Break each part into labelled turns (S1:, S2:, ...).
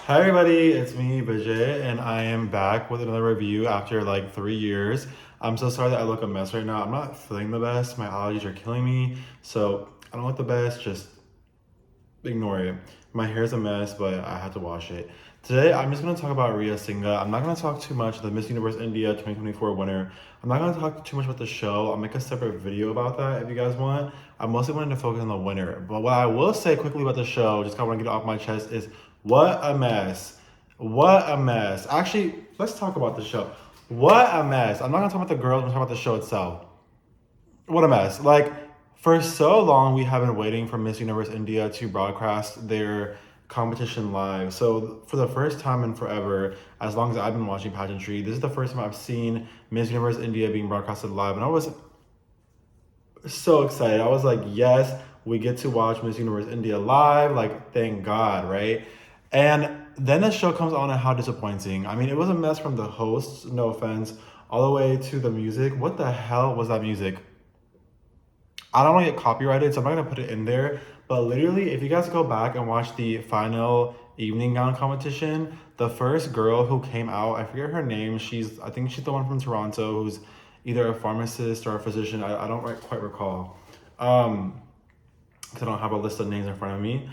S1: Hi everybody, it's me, Vijay, and I am back with another review after like 3 years. I'm so sorry that I look a mess right now. I'm not feeling the best. My allergies are killing me, so I don't look the best. Just ignore it. My hair's a mess, but I had to wash it. Today, I'm just gonna talk about Ria Singa. I'm not gonna talk too much the Miss Universe India 2024 winner. I'm not gonna talk too much about the show. I'll make a separate video about that if you guys want. I mostly wanted to focus on the winner. But what I will say quickly about the show, just kind of want to get it off my chest, is what a mess. What a mess. Actually, let's talk about the show. What a mess. I'm not gonna talk about the girls, I'm gonna talk about the show itself. What a mess. Like, for so long, we have been waiting for Miss Universe India to broadcast their competition live. So, for the first time in forever, as long as I've been watching pageantry, this is the first time I've seen Miss Universe India being broadcasted live. And I was so excited. I was like, yes, we get to watch Miss Universe India live. Like, thank God, right? And then the show comes on and how disappointing. I mean, it was a mess from the hosts, no offense, all the way to the music. What the hell was that music? I don't want to get copyrighted, so I'm not gonna put it in there. But literally, if you guys go back and watch the final evening gown competition, the first girl who came out, I forget her name. I think she's the one from Toronto who's either a pharmacist or a physician. I don't quite recall. 'Cause I don't have a list of names in front of me.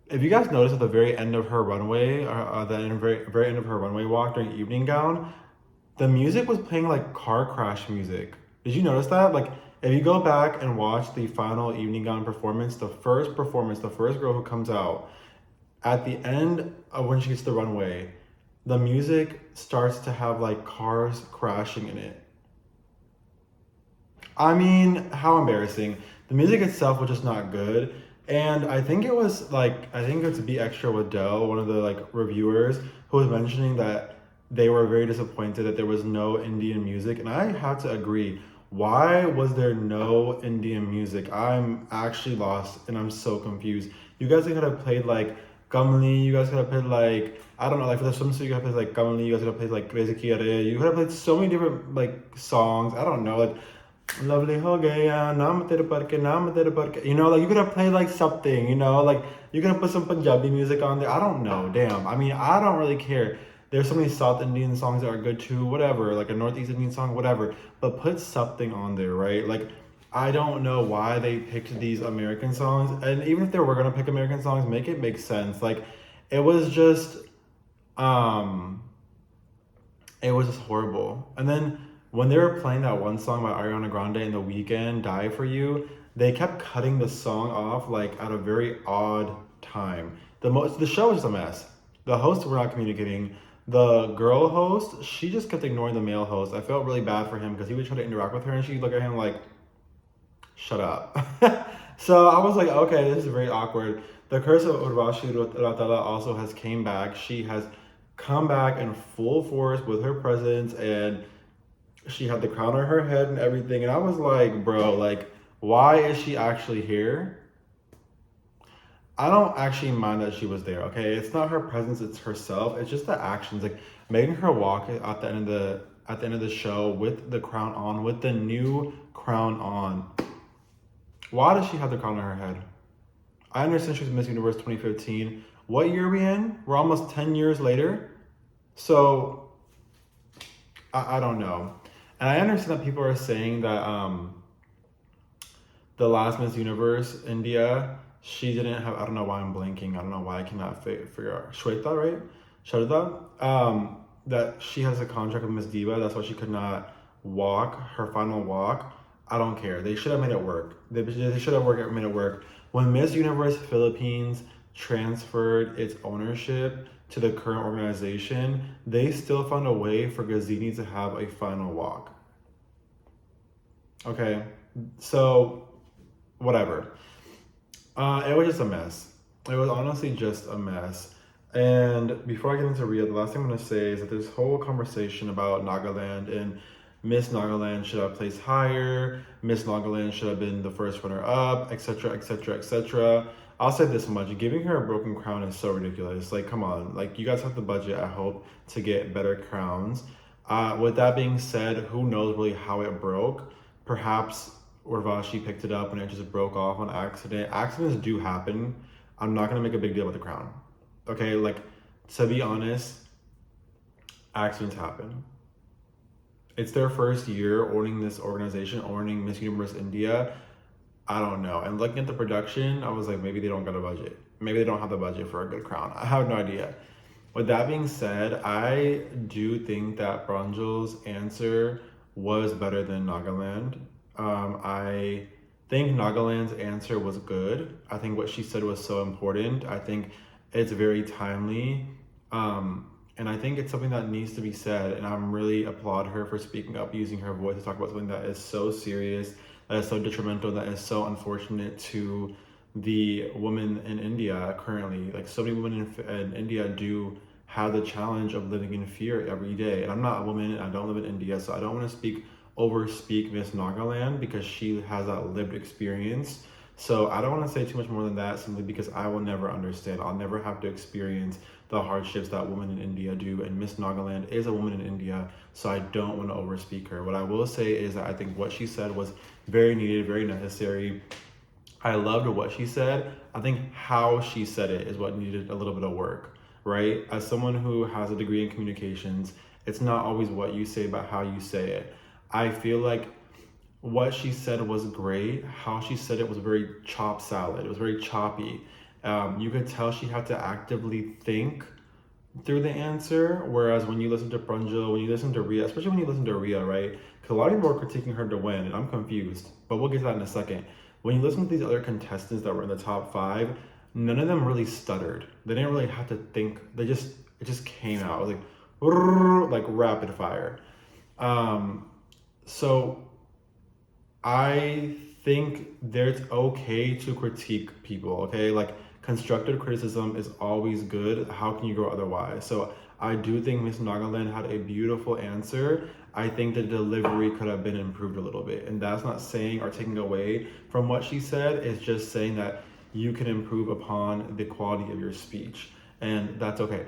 S1: If you guys notice at the very end of her runway, very end of her runway walk during evening gown, the music was playing like car crash music. Did you notice that? Like, if you go back and watch the final evening gown performance, the first girl who comes out, at the end of when she gets to the runway, the music starts to have like cars crashing in it. I mean, how embarrassing. The music itself was just not good. And I think it was Be Extra with Dell, one of the like reviewers, who was mentioning that they were very disappointed that there was no Indian music. And I have to agree. Why was there no Indian music? I'm actually lost and I'm so confused. You guys could have played like Kamli, you guys could have played like, I don't know, like for the swimsuit, you could have played like Kamli, you guys could have played like Crazy Kiare, you could have played so many different like songs. I don't know, like Lovely ho gaya, naam tere par ke, naam tere par ke. You know, like you could have played like something, you know, like you could have put some Punjabi music on there. I don't know, damn. I mean, I don't really care. There's so many South Indian songs that are good too, whatever, like a Northeast Indian song, whatever. But put something on there, right? Like, I don't know why they picked these American songs. And even if they were gonna pick American songs, make it make sense. Like, it was just, um, it was just horrible. And then when they were playing that one song by Ariana Grande in The Weeknd, Die For You, they kept cutting the song off like at a very odd time. The show was just a mess. The hosts were not communicating. The girl host, she just kept ignoring the male host. I felt really bad for him because he would try to interact with her and she'd look at him like, shut up. So I was like, okay, this is very awkward. The curse of Urvashi Ratala also has came back. She has come back in full force with her presence and she had the crown on her head and everything. And I was like, bro, like, why is she actually here? I don't actually mind that she was there, okay? It's not her presence, it's herself. It's just the actions. Like making her walk at the end of the show with the crown on, with the new crown on. Why does she have the crown on her head? I understand she was Miss Universe 2015. What year are we in? We're almost 10 years later. So I don't know. And I understand that people are saying that the last Miss Universe India, she didn't have, I don't know why I'm blanking. I don't know why I cannot figure out. Shweta, right? Shweta? That she has a contract with Miss Diva. That's why she could not walk her final walk. I don't care. They should have made it work. They should have made it work. When Miss Universe Philippines transferred its ownership to the current organization, they still found a way for Gazini to have a final walk. Okay, so whatever. It was just a mess. It was honestly just a mess. And before I get into Ria, the last thing I'm gonna say is that this whole conversation about Nagaland and Miss Nagaland should have placed higher, Miss Nagaland should have been the first runner up, etc., etc., etc. I'll say this much, giving her a broken crown is so ridiculous. Like, come on, like you guys have the budget, I hope, to get better crowns. With that being said, who knows really how it broke? Perhaps Urvashi picked it up and it just broke off on accident. Accidents do happen. I'm not gonna make a big deal about the crown. Okay, like, to be honest, accidents happen. It's their first year owning this organization, owning Miss Universe India. I don't know. And looking at the production, I was like, maybe they don't got a budget. Maybe they don't have the budget for a good crown. I have no idea. With that being said, I do think that Branjal's answer was better than Nagaland. I think Nagaland's answer was good. I think what she said was so important. I think it's very timely. And I think it's something that needs to be said. And I'm really applaud her for speaking up, using her voice to talk about something that is so serious, that is so detrimental, that is so unfortunate to the women in India currently. Like, so many women in India do have the challenge of living in fear every day. And I'm not a woman, and I don't live in India, so I don't want to overspeak Miss Nagaland because she has that lived experience. So I don't want to say too much more than that, simply because I will never understand. I'll never have to experience the hardships that women in India do. And Miss Nagaland is a woman in India, so I don't want to overspeak her. What I will say is that I think what she said was very needed, very necessary. I loved what she said. I think how she said it is what needed a little bit of work, right? As someone who has a degree in communications, it's not always what you say, but how you say it. I feel like what she said was great. How she said it was very chop salad. It was very choppy. You could tell she had to actively think through the answer. Whereas when you listen to Pranjal, when you listen to Ria, especially when you listen to Ria, right? Because a lot of people are critiquing her to win, and I'm confused. But we'll get to that in a second. When you listen to these other contestants that were in the top 5, none of them really stuttered. They didn't really have to think. It just came out. It was like rapid fire. So I think there's okay to critique people, okay? Like, constructive criticism is always good. How can you go otherwise? So I do think Miss Nagaland had a beautiful answer. I think the delivery could have been improved a little bit. And that's not saying or taking away from what she said. It's just saying that you can improve upon the quality of your speech. And that's okay.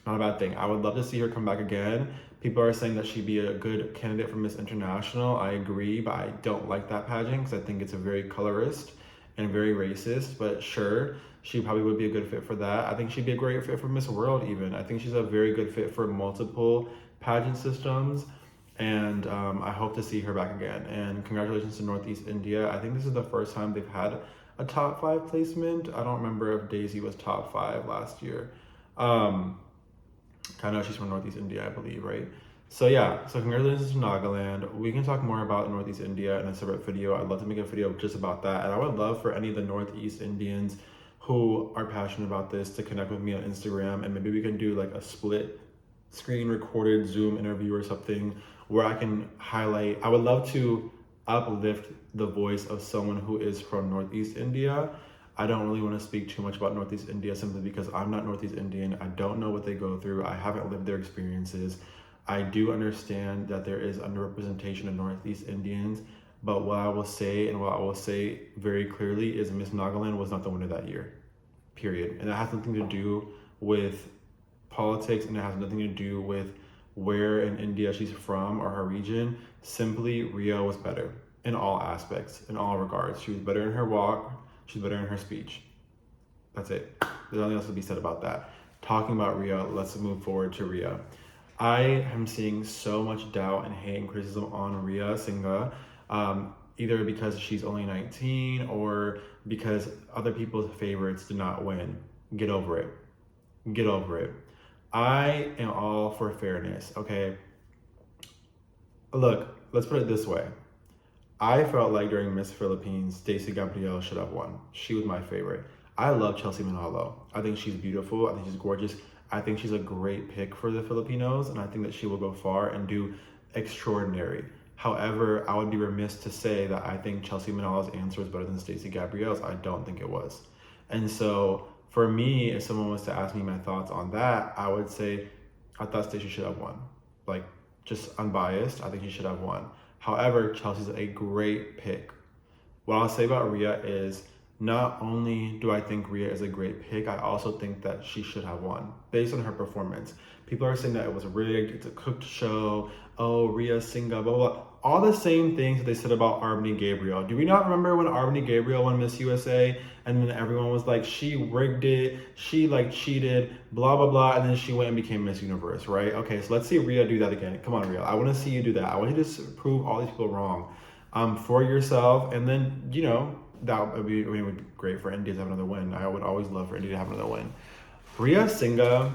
S1: Not a bad thing. I would love to see her come back again. People are saying that she'd be a good candidate for Miss International. I agree, but I don't like that pageant because I think it's a very colorist and very racist. But sure, she probably would be a good fit for that. I think she'd be a great fit for Miss World even. I think she's a very good fit for multiple pageant systems. And I hope to see her back again. And congratulations to Northeast India. I think this is the first time they've had a top 5 placement. I don't remember if Daisy was top 5 last year. I know she's from Northeast India, I believe, right? So yeah, so congratulations to Nagaland. We can talk more about Northeast India in a separate video. I'd love to make a video just about that. And I would love for any of the Northeast Indians who are passionate about this to connect with me on Instagram. And maybe we can do like a split screen recorded Zoom interview or something where I can highlight. I would love to uplift the voice of someone who is from Northeast India. I don't really want to speak too much about Northeast India simply because I'm not Northeast Indian. I don't know what they go through. I haven't lived their experiences. I do understand that there is underrepresentation of Northeast Indians, but what I will say very clearly is Miss Nagaland was not the winner that year, period. And that has nothing to do with politics, and it has nothing to do with where in India she's from or her region. Simply, Ria was better in all aspects, in all regards. She was better in her walk. She's better in her speech. That's it. There's nothing else to be said about that. Talking about Ria, let's move forward to Ria. I am seeing so much doubt and hate and criticism on Ria Singa, either because she's only 19 or because other people's favorites did not win. Get over it. Get over it. I am all for fairness, okay? Look, let's put it this way. I felt like during Miss Philippines, Stacey Gabrielle should have won. She was my favorite. I love Chelsea Manalo. I think she's beautiful. I think she's gorgeous. I think she's a great pick for the Filipinos, and I think that she will go far and do extraordinary. However, I would be remiss to say that I think Chelsea Manalo's answer was better than Stacey Gabrielle's. I don't think it was. And so for me, if someone was to ask me my thoughts on that, I would say I thought Stacey should have won. Like, just unbiased, I think she should have won. However, Chelsea's a great pick. What I'll say about Rhea is not only do I think Rhea is a great pick, I also think that she should have won based on her performance. People are saying that it was rigged, it's a cooked show, oh, Ria Singa, blah, blah, blah. all the same things that they said about Arbany Gabriel. Do we not remember when Arbany Gabriel won Miss USA and then everyone was like, she rigged it, she like cheated, blah, blah, blah, and then she went and became Miss Universe, right? Okay, so let's see Rhea do that again. Come on, Rhea. I want to see you do that. I want you to prove all these people wrong for yourself, and then, you know, that would be, would be great for India to have another win. I would always love for India to have another win. Ria Singa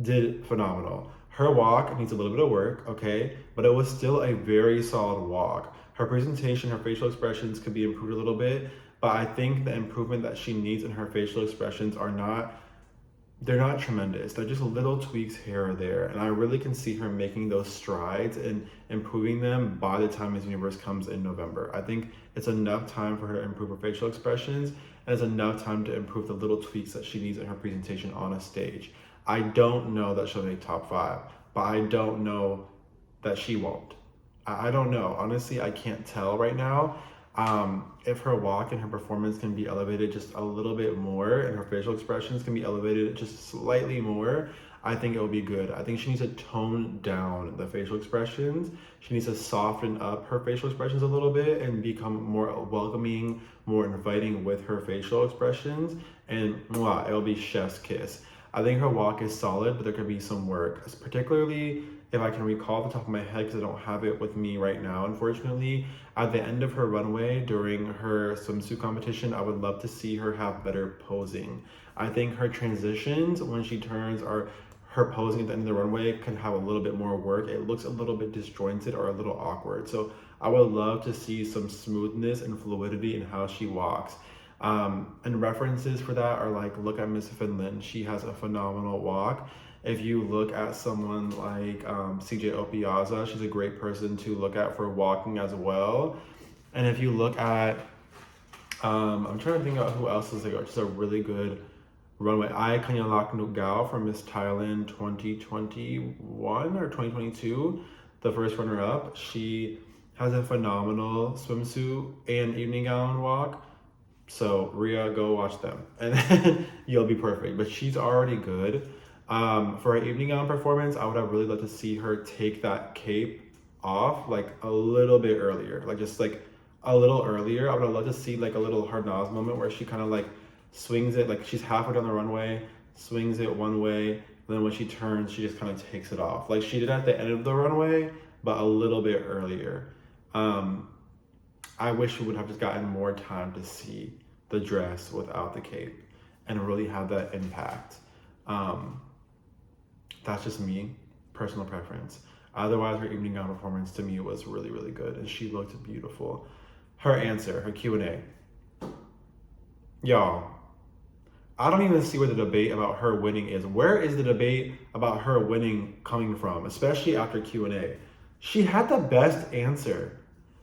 S1: did phenomenal. Her walk needs a little bit of work, okay? But it was still a very solid walk. Her presentation, her facial expressions could be improved a little bit, but I think the improvement that she needs in her facial expressions they're not tremendous. They're just little tweaks here or there. And I really can see her making those strides and improving them by the time Miss Universe comes in November. I think it's enough time for her to improve her facial expressions, and it's enough time to improve the little tweaks that she needs in her presentation on a stage. I don't know that she'll make top 5, but I don't know that she won't. I don't know. Honestly, I can't tell right now. If her walk and her performance can be elevated just a little bit more and her facial expressions can be elevated just slightly more, I think it will be good. I think she needs to tone down the facial expressions. She needs to soften up her facial expressions a little bit and become more welcoming, more inviting with her facial expressions, and mwah, it'll be chef's kiss. I think her walk is solid, but there could be some work, particularly if I can recall off the top of my head, because I don't have it with me right now, unfortunately. At the end of her runway during her swimsuit competition, I would love to see her have better posing. I think her transitions when she turns, or her posing at the end of the runway, can have a little bit more work. It looks a little bit disjointed or a little awkward. So I would love to see some smoothness and fluidity in how she walks. And references for that are like, look at Miss Finland. She has a phenomenal walk. If you look at someone like CJ Opiaza, she's a great person to look at for walking as well. And if you look at, I'm trying to think of who else is like just a really good runway. Kanyalak Nugao from Miss Thailand 2021 or 2022, the first runner-up. She has a phenomenal swimsuit and evening gown walk. So Rhea, go watch them, and then you'll be perfect. But she's already good. For her evening gown performance, I would have really loved to see her take that cape off like a little bit earlier, like just like a little earlier. I would have loved to see like a little Harnaz moment where she kind of like swings it, like she's halfway down the runway, swings it one way, and then when she turns, she just kind of takes it off. Like she did at the end of the runway, but a little bit earlier. I wish we would have just gotten more time to see the dress without the cape and really have that impact. That's just me, personal preference. Otherwise, her evening gown performance to me was really, really good, and she looked beautiful. Her answer, her Q&A. Y'all, I don't even see where the debate about her winning is. Where is the debate about her winning coming from, especially after Q&A? She had the best answer.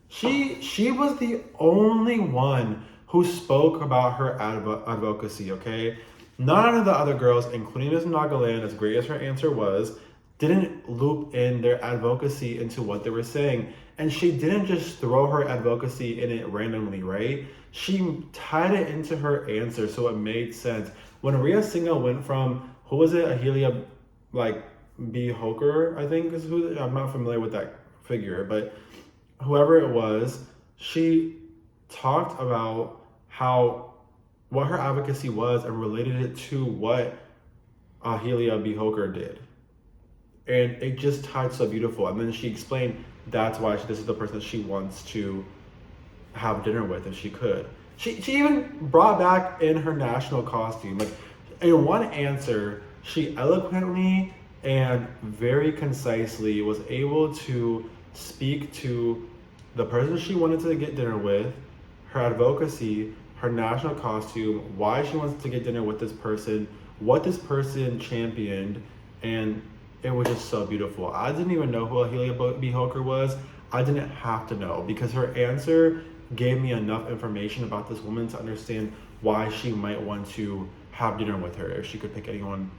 S1: She was the only one who spoke about her advocacy, okay? None of the other girls, including Miss Nagaland, as great as her answer was, didn't loop in their advocacy into what they were saying. And she didn't just throw her advocacy in it randomly, right? She tied it into her answer so it made sense. When Ria Singa went from, who was it, Ahelia, like, B. Hoker, I think is who, I'm not familiar with that figure, but whoever it was, she talked about what her advocacy was and related it to what Ahelia B. Hoker did. And it just tied so beautiful. And then she explained that's why this is the person that she wants to have dinner with if she could. She even brought back in her national costume. Like in one answer, she eloquently and very concisely was able to speak to the person she wanted to get dinner with, her advocacy, her national costume, why she wants to get dinner with this person, what this person championed, and it was just so beautiful. I didn't even know who Ahelia B. Hoker was. I didn't have to know because her answer gave me enough information about this woman to understand why she might want to have dinner with her if she could pick anyone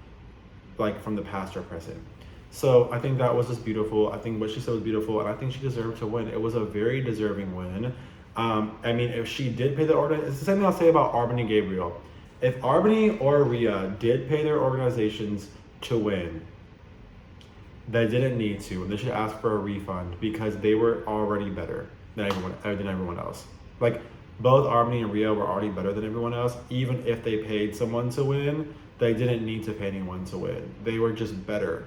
S1: like from the past or present. So I think that was just beautiful. I think what she said was beautiful, and I think she deserved to win. It was a very deserving win. I mean, if she did pay the order, it's the same thing I'll say about Arbany Gabriel. If Arbany or Rhea did pay their organizations to win, They didn't need to, and they should ask for a refund because they were already better than everyone else. Like both Army and Rio were already better than everyone else. Even if they paid someone to win, they didn't need to pay anyone to win. They were just better.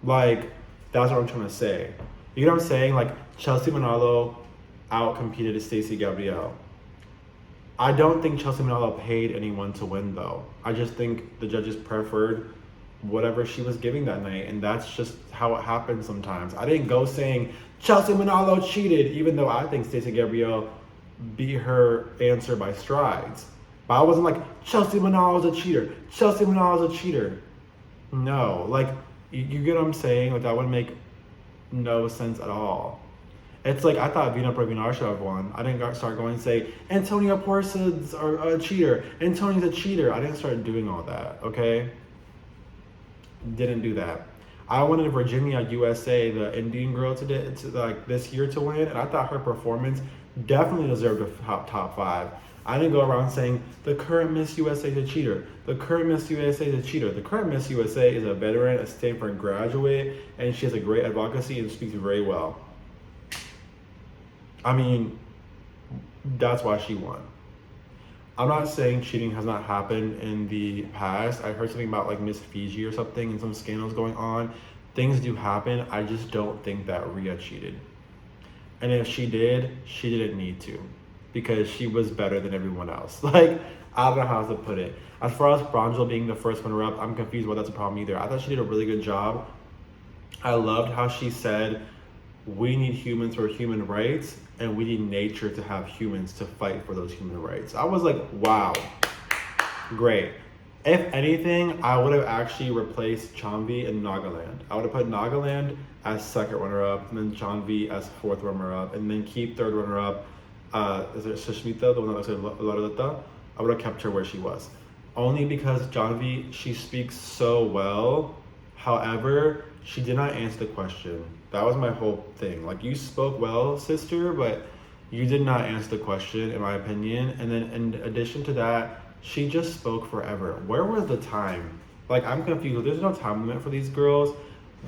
S1: Like that's what I'm trying to say. You know what I'm saying? Like Chelsea Manalo out-competed Stacey Gabrielle. I don't think Chelsea Manalo paid anyone to win though. I just think the judges preferred whatever she was giving that night, and that's just how it happens sometimes. I didn't go saying Chelsea Manalo cheated, even though I think Stacey Gabrielle beat her answer by strides. But I wasn't like Chelsea Manalo's a cheater. Chelsea Manalo's a cheater. No, like you get what I'm saying? Like that would make no sense at all. It's like I thought Vina Pravinar should have won. I didn't start going and say Antonia Porce's a cheater. Antonia's a cheater. I didn't start doing all that. Okay. Didn't do that. I wanted Virginia USA, the Indian girl, to like this year to win, and I thought her performance definitely deserved a top 5. I didn't go around saying the current Miss USA is a cheater. The current Miss USA is a cheater. The current Miss USA is a veteran, a Stanford graduate, and she has a great advocacy and speaks very well. I mean, that's why she won. I'm not saying cheating has not happened in the past. I heard something about like Miss Fiji or something and some scandals going on. Things do happen. I just don't think that Rhea cheated. And if she did, she didn't need to because she was better than everyone else. Like, I don't know how to put it. As far as Bronzil being the first runner-up, I'm confused why that's a problem either. I thought she did a really good job. I loved how she said, we need humans for human rights, and we need nature to have humans to fight for those human rights. I was like, wow, great. If anything, I would have actually replaced Chanvi and Nagaland. I would have put Nagaland as second runner-up, and then Chanvi as fourth runner-up, and then keep third runner-up. Is it Sushmita, the one that looks like Ladata? I would have kept her where she was. Only because Chanvi, she speaks so well. However, she did not answer the question. That was my whole thing. Like, you spoke well, sister, but you did not answer the question, in my opinion. And then in addition to that, she just spoke forever. Where was the time? Like, I'm confused. There's no time limit for these girls.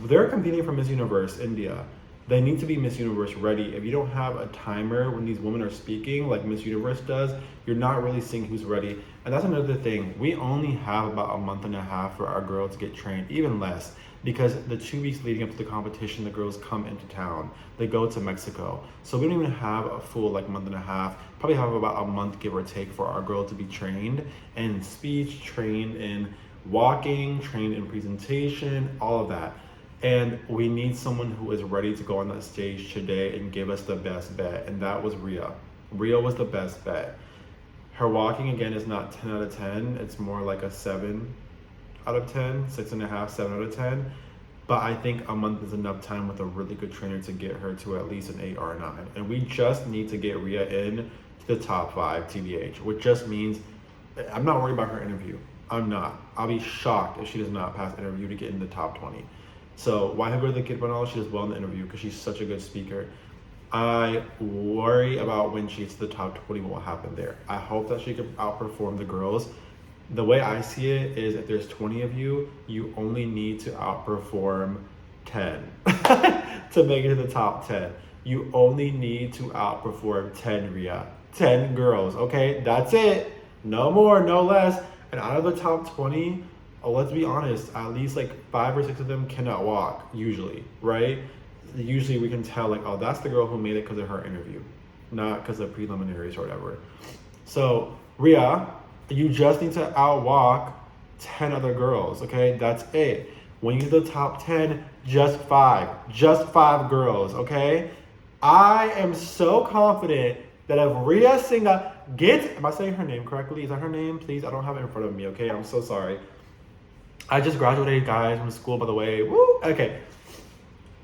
S1: They're competing for Miss Universe India. They need to be Miss Universe ready. If you don't have a timer when these women are speaking, like Miss Universe does, you're not really seeing who's ready. And that's another thing. We only have about a month and a half for our girls to get trained, even less. Because the 2 weeks leading up to the competition, the girls come into town. They go to Mexico. So we don't even have a full month and a half. Probably have about a month, give or take, for our girl to be trained in speech, trained in walking, trained in presentation, all of that. And we need someone who is ready to go on that stage today and give us the best bet. And that was Rhea. Rhea was the best bet. Her walking, again, is not 10 out of 10. It's more like a 7 out of 10, 6.5, 7 out of 10. But I think a month is enough time with a really good trainer to get her to at least an 8 or a 9. And we just need to get Rhea in to the top 5 TBH, which just means I'm not worried about her interview. I'm not. I'll be shocked if she does not pass the interview to get in the top 20. So why have her the kid Banal? She does well in the interview because she's such a good speaker. I worry about when she's the top 20, what will happen there. I hope that she can outperform the girls. The way I see it is if there's 20 of you, you only need to outperform 10 to make it to the top 10. You only need to outperform 10, Rhea. 10 girls, okay? That's it. No more, no less. And out of the top 20, let's be honest, at least 5 or 6 of them cannot walk, usually, right? Usually we can tell, oh, that's the girl who made it because of her interview, not because of preliminaries or whatever. So, Rhea, you just need to outwalk 10 other girls, okay? That's it. When you get to the top 10, just 5 girls, okay? I am so confident that if Ria Singa gets, am I saying her name correctly? Is that her name? Please, I don't have it in front of me, okay? I'm so sorry. I just graduated, guys, from school, by the way. Woo! Okay.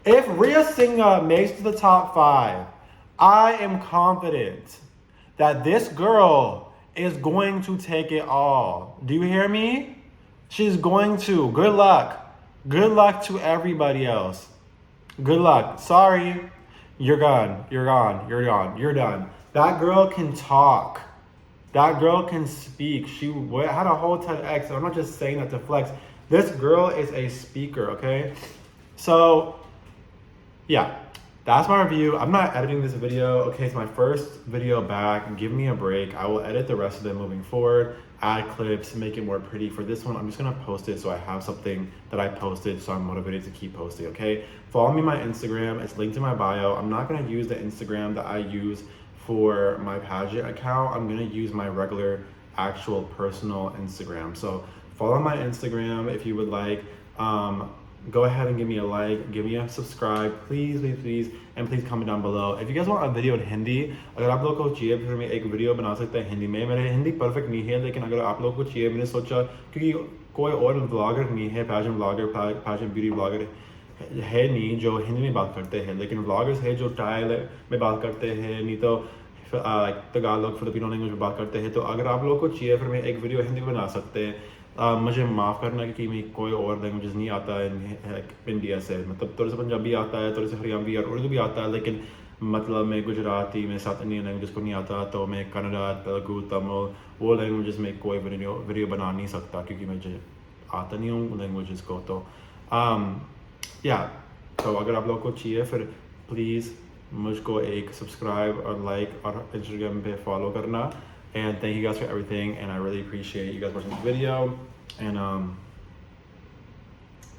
S1: If Ria Singa makes to the top 5, I am confident that this girl is going to take it all. Do you hear me? She's going to. Good luck. Good luck to everybody else. Good luck. Sorry. You're gone. You're gone. You're gone. You're done. That girl can talk. That girl can speak. She had a whole TEDx. I'm not just saying that to flex. This girl is a speaker, okay? So yeah, that's my review. I'm not editing this video. Okay, it's my first video back. Give me a break. I will edit the rest of them moving forward, add clips, make it more pretty. For this one, I'm just gonna post it so I have something that I posted so I'm motivated to keep posting, okay? Follow me on my Instagram. It's linked in my bio. I'm not gonna use the Instagram that I use for my pageant account. I'm gonna use my regular, actual personal Instagram. So follow my Instagram if you would like. Go ahead and give me a like, give me a subscribe, please, please, please, and please comment down below. If you guys want a video in Hindi, अगर आप लोगों को चाहिए फिर मैं एक video बना सकता है हिंदी में. मेरे हिंदी परफेक्ट नहीं है, लेकिन अगर आप लोगों को चाहिए, मैंने सोचा क्योंकि कोई और व्लॉगर नहीं है, passion vlogger, passion beauty vlogger है नहीं जो हिंदी में बात करते हैं, लेकिन व्लॉगर्स है जो टाइल में बात करते हैं, नहीं तो तगालोग फिलिपिनो लैंग्वेज में बात करते हैं. तो अगर आप लोगों को चाहिए फिर मैं एक वीडियो हिंदी में बना सकते हैं. मुझे माफ़ करना क्योंकि मैं कोई और लैंग्वेजेस नहीं आता है इंडिया से. मतलब थोड़ा सा पंजाबी आता है, थोड़ा सा हरियाणवी और उर्दू भी आता है, लेकिन मतलब मैं गुजराती में साउथ इंडियन लैंग्वेजेस को नहीं आता. तो मैं कन्नड़ा, तेलुगु, तमिल वो लैंग्वेजेस में कोई वीडियो बना नहीं सकता क्योंकि मुझे आता नहीं हूँ लैंग्वेजेस को. तो या तो अगर आप लोग को चाहिए फिर प्लीज़ मुझको एक सब्सक्राइब और लाइक और इंस्टाग्राम पे फॉलो करना. And thank you guys for everything, and I really appreciate you guys watching this video. And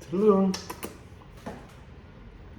S1: toodaloo.